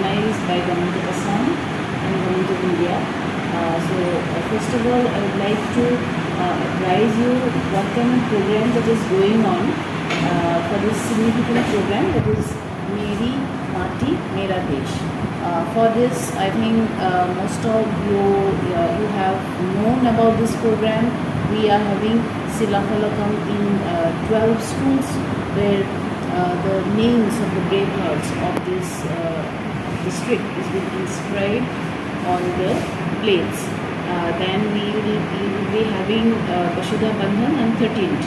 organized by Government of Assam and Government of India. First of all, I would like to advise you what kind of program that is going on for this significant program, that is Meri Mati Mera Desh. For this, I think most of you have known about this program. We are having Silafalakam in 12 schools where the names of the brave hearts of this district is being inscribed on the plates. Then we will be having Basudha Bandhan on 13th.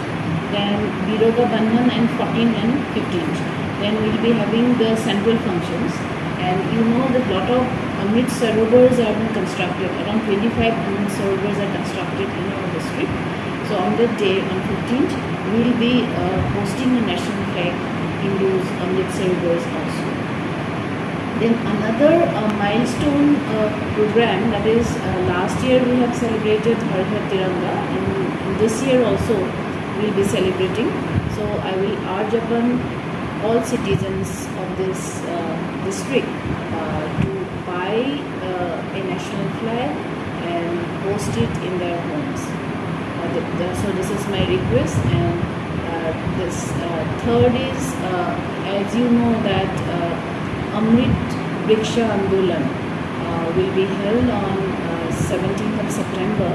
Then Biroga Bandhan on 14th and 15th. Then we will be having the central functions. And you know that a lot of Amrit Sarovars are being constructed. Around 25 Amrit Sarovars are constructed in our district. So on the day, on 15th, we will be hosting a national flag in those Amrit Sarovars also. Then another milestone program, that is last year we have celebrated Har Ghar Tiranga, and this year also we will be celebrating. So I will urge upon all citizens of this district to buy a national flag and post it in their homes. So this is my request. And this third is, as you know that Amrit Vriksha Andolan will be held on 17th of September.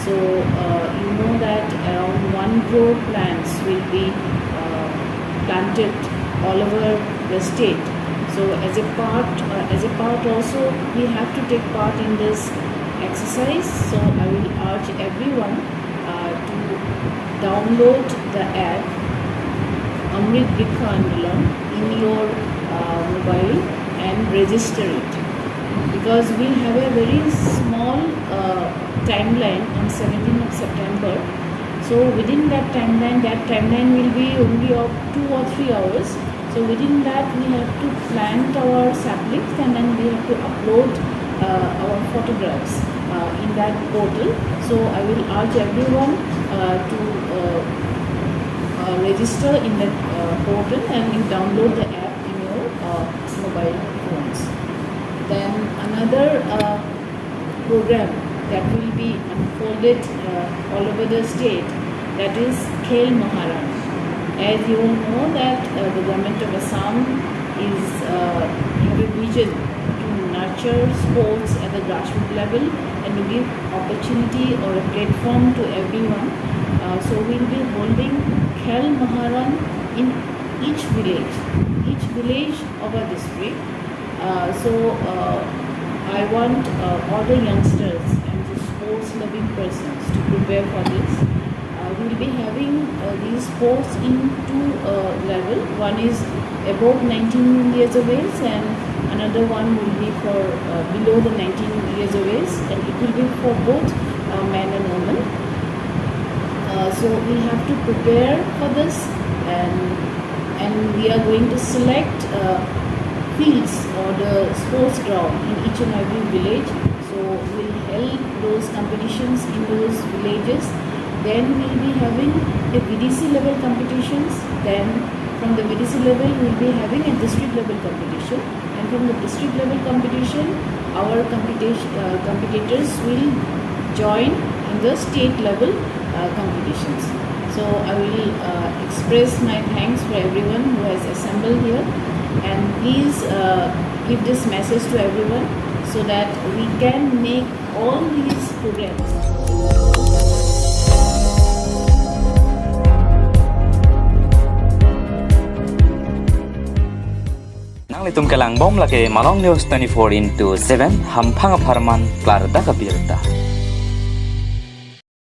So you know that around 1 crore plants will be planted all over the state. So as a part also we have to take part in this exercise. So I will urge everyone to download the app Amrit Vriksha Andolan in your mobile and register it, because we have a very small timeline on 17th of September. So within that timeline will be only of 2 or 3 hours. So within that we have to plant our saplings, and then we have to upload our photographs in that portal. So I will urge everyone to register in that portal and you download the app in your mobile phones. Then another program that will be unfolded all over the state, that is Khel Maharan. As you all know that the government of Assam is have a vision to nurture sports at the grassroots level and to give opportunity or a platform to everyone. So we will be holding Khel Maharan in each village of our district. I want all the youngsters and the sports loving persons to prepare for this. We will be having these sports in 2 levels. One is above 19 years of age, and another one will be for below the 19 years of age, and it will be for both men and women. So we have to prepare for this, and we are going to select fields or the sports ground in each and every village. So we will held those competitions in those villages. Then we will be having a VDC level competitions. Then from the VDC level we will be having a district level competition. And from the district level competition, our competitors will join in the state level competitions. So I will express my thanks for everyone who has assembled here. And please give this message to everyone so that we can make all these programs. Nang litum kelang bom lake Malong News 24/7 hampang aparman klar da kabirta.